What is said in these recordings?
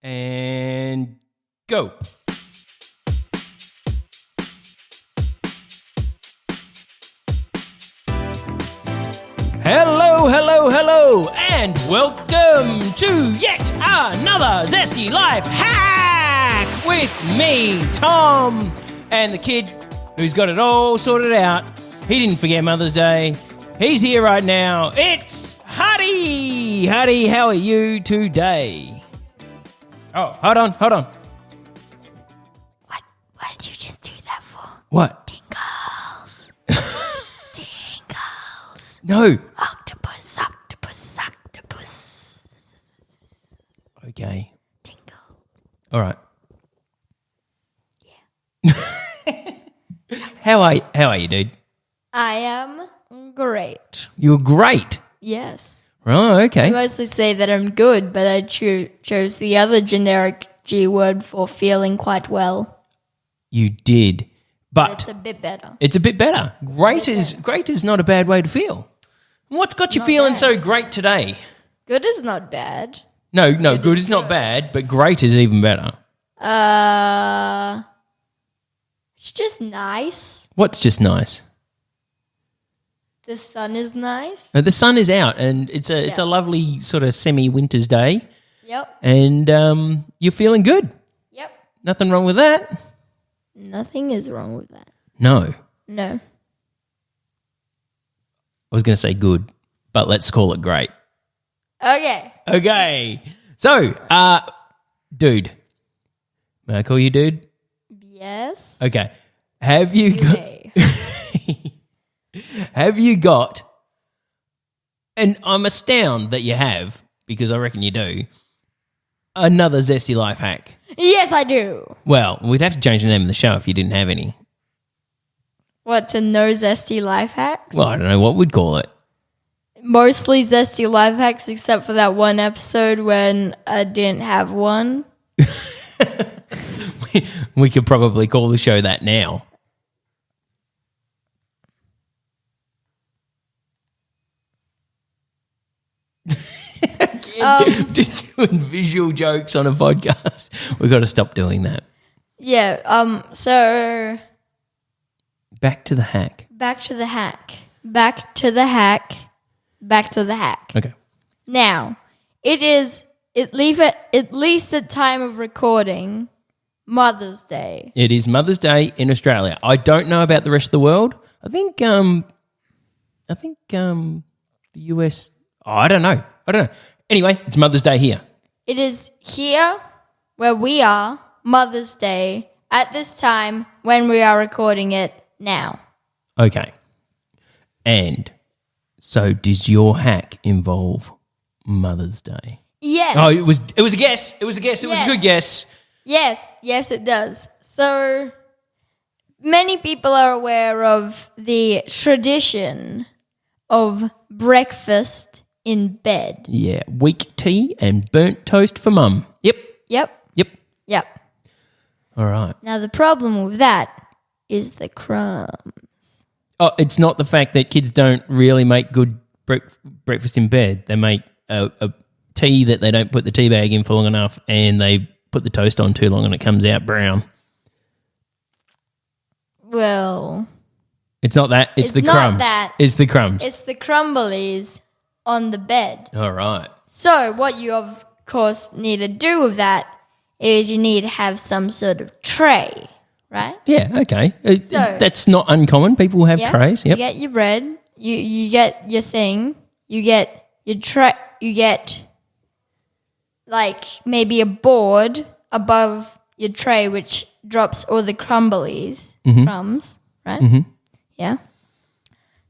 And go. Hello, hello, hello, and welcome to yet another Zesty Life Hack with me, Tom, and the kid who's got it all sorted out. He didn't forget Mother's Day. He's here right now. It's Huddy. Huddy, how are you today? Oh, hold on. What did you just do that for? What? Tingles. Tingles. No. Octopus. Okay. Tingle. All right. Yeah. How are you, dude? I am great. You're great. Yes. Right, okay. I mostly say that I'm good, but I chose the other generic G word for feeling quite well. You did. But It's a bit better. it's a bit better. Great is not a bad way to feel. What's got you Not feeling bad. so great today? Good is not bad. No, good is is not good. bad, but great is even better. It's just nice. What's just nice? The sun is nice. The sun is out and it's a lovely sort of semi-winter's day Yep. and you're feeling good. Yep. Nothing wrong with that? Nothing is wrong with that. No. No. I was going to say good, but let's call it great. Okay. Okay. So, dude. May I call you dude? Yes. Okay. Have you got Okay. Have you got, and I'm astounded that you have, because I reckon you do, another Zesty Life hack? Yes, I do. Well, we'd have to change the name of the show if you didn't have any. What, to no zesty life hacks? Well, I don't know what we'd call it. Mostly zesty life hacks, except for that one episode when I didn't have one. We could probably call the show that now. Just doing visual jokes on a podcast. We've got to stop doing that. Yeah. So Back to the hack. back to the hack. Back to the hack. Back to the hack. Okay. Now, it is at least at time of recording, Mother's Day. It is Mother's Day in Australia. I don't know about the rest of the world. I think the US. Oh, I don't know. Anyway, it's Mother's Day here. It is here where we are, Mother's Day, at this time when we are recording it now. Okay. And so does your hack involve Mother's Day? Yes. Oh, it was a guess. It was a guess. It was a good guess. Yes, it does. So many people are aware of the tradition of breakfast in bed. Yeah, weak tea and burnt toast for mum. Yep. Yep. All right. Now the problem with that is the crumb. Oh, it's not the fact that kids don't really make good breakfast in bed. They make a tea that they don't put the tea bag in for long enough and they put the toast on too long and it comes out brown. Well, It's not that. It's the not crumbs. that. It's the crumbs. it's the crumblies on the bed. All right. So what you of course need to do with that is you need to have some sort of tray, right? Yeah, okay. So- That's not uncommon. People have trays. You Yep. get your bread. You get your thing. You get your tray. You get like maybe a board above your tray, which drops all the crumbs, right? Mm-hmm. Yeah.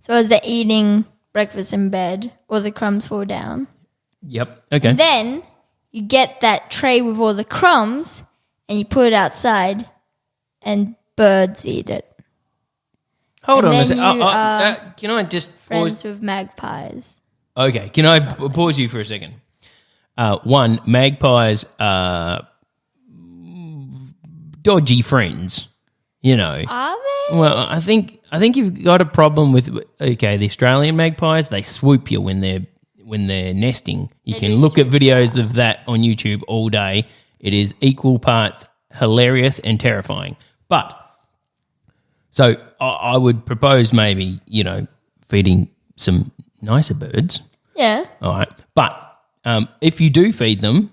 So as they're eating breakfast in bed, all the crumbs fall down. Yep. Okay. Then you get that tray with all the crumbs and you put it outside and birds eat it. Hold and on a then second. you are Can I just Friends pause? with magpies. Okay. Can I pause you for a second? One, magpies are dodgy friends. You know. Are they? Well, I think you've got a problem with the Australian magpies. They swoop you when they're nesting. You They can do look at swoop, videos of that on YouTube all day. It is equal parts hilarious and terrifying. But so I would propose maybe, feeding some nicer birds. Yeah. All right. But if you do feed them,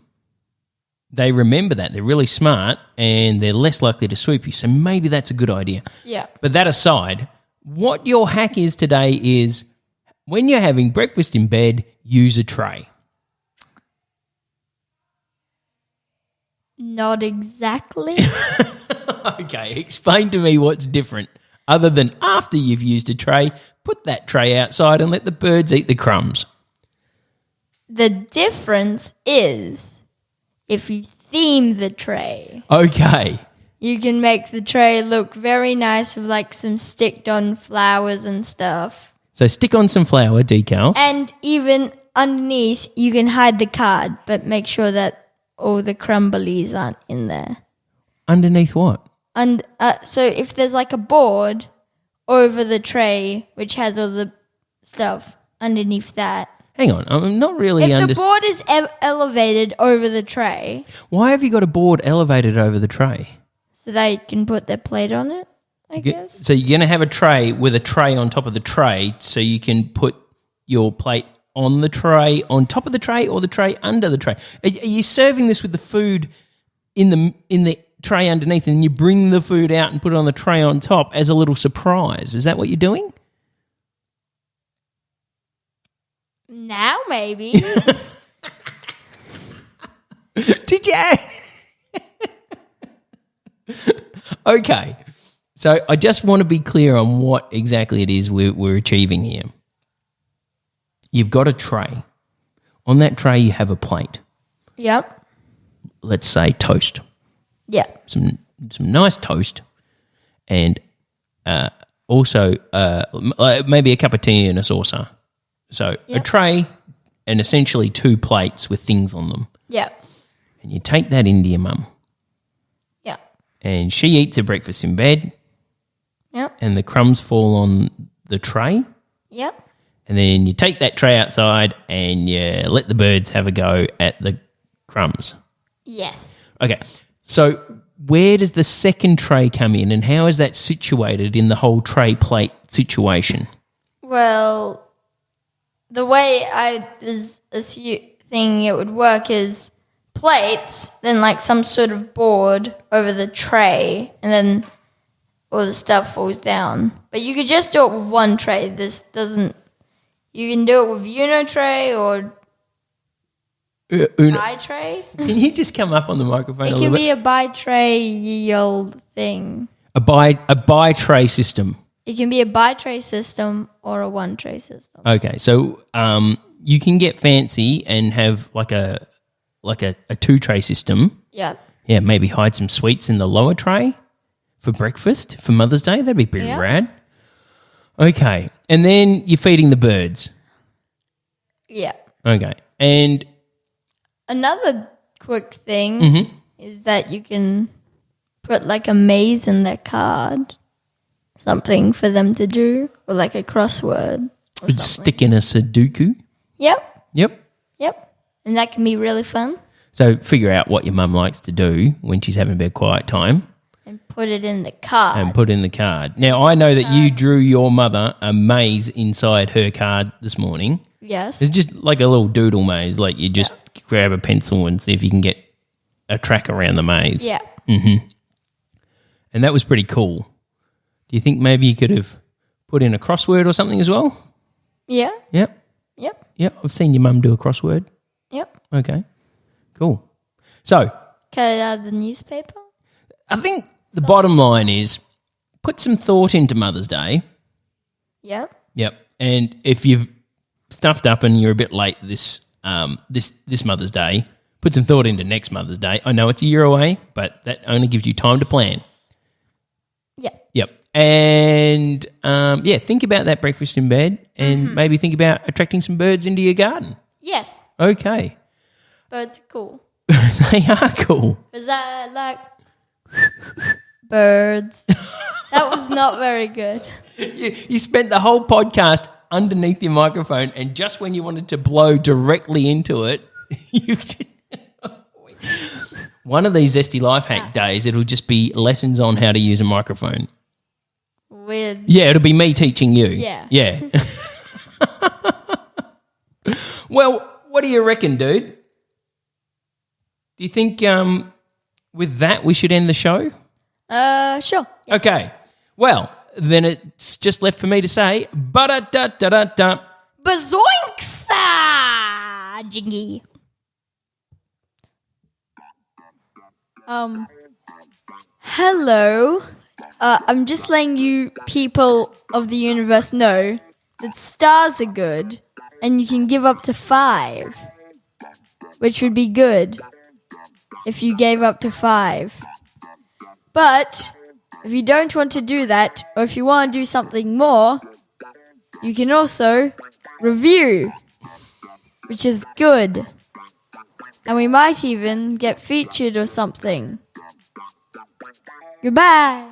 they remember that. They're really smart and they're less likely to swoop you. So maybe that's a good idea. Yeah. But that aside, what your hack is today is when you're having breakfast in bed, use a tray. Not exactly. Okay, explain to me what's different other than after you've used a tray, put that tray outside and let the birds eat the crumbs. The difference is if you theme the tray. Okay. You can make the tray look very nice with like some sticked on flowers and stuff. So stick on some flower decals. And even underneath, you can hide the card, but make sure that all the crumblies aren't in there. Underneath what? And so if there's like a board over the tray, which has all the stuff underneath that. Hang on, I'm not really If the board is elevated over the tray. Why have you got a board elevated over the tray? So they can put their plate on it, I guess. So you're going to have a tray with a tray on top of the tray so you can put your plate on the tray, on top of the tray, or the tray under the tray. Are you serving this with the food in the tray underneath and you bring the food out and put it on the tray on top as a little surprise? Is that what you're doing? Now maybe. Did you? Okay. So I just want to be clear on what exactly it is we're achieving here. You've got a tray. On that tray you have a plate. Yep. Let's say toast. Yep. Some nice toast, and also maybe a cup of tea and a saucer. So a tray and essentially 2 plates with things on them. Yep. And you take that into your mum. Yep. And she eats her breakfast in bed. Yep. And the crumbs fall on the tray. Yep. And then you take that tray outside and you let the birds have a go at the crumbs. Yes. Okay. So where does the second tray come in and how is that situated in the whole tray plate situation? Well, the way I was thinking it would work is plates, then like some sort of board over the tray, and then all the stuff falls down. But you could just do it with one tray. This doesn't... You can do it with Uno tray or bi tray. Can you just come up on the microphone a little bit? It can be a bi tray old thing. A bi tray system. It can be a bi tray system or a one tray system. Okay, so you can get fancy and have like a 2 tray system. Yeah. Yeah, maybe hide some sweets in the lower tray for breakfast for Mother's Day. That'd be pretty rad. Okay, and then you're feeding the birds. Yeah. Okay, and another quick thing is that you can put like a maze in their card, something for them to do, or like a crossword. Or stick in a Sudoku. Yep. Yep. And that can be really fun. So figure out what your mum likes to do when she's having a bit of quiet time. And put it in the card. And put in the card. Now, I know that you drew your mother a maze inside her card this morning. Yes. It's just like a little doodle maze. Like you just grab a pencil and see if you can get a track around the maze. Yeah. Mm-hmm. And that was pretty cool. Do you think maybe you could have put in a crossword or something as well? Yeah. Yep. I've seen your mum do a crossword. Yep. Okay. Cool. So. Cut it out of the newspaper? I think the bottom line is put some thought into Mother's Day. Yep. And if you've stuffed up and you're a bit late this Mother's Day, put some thought into next Mother's Day. I know it's a year away, but that only gives you time to plan. Yep. And, think about that breakfast in bed and maybe think about attracting some birds into your garden. Yes. Okay. Birds are cool. They are cool. Is that like birds? That was not very good. You spent the whole podcast underneath your microphone and just when you wanted to blow directly into it, you just... One of these Zesty Life Hack days, it'll just be lessons on how to use a microphone. Weird. Yeah, it'll be me teaching you. Yeah. Yeah. Well, what do you reckon, dude? Do you think with that we should end the show? Sure. Okay. Well, then it's just left for me to say, ba-da-da-da-da-da. Bazoinks! Jingy. Hello. I'm just letting you people of the universe know that stars are good and you can give up to 5, which would be good if you gave up to 5. But if you don't want to do that, or if you want to do something more, you can also review, which is good. And we might even get featured or something. Goodbye.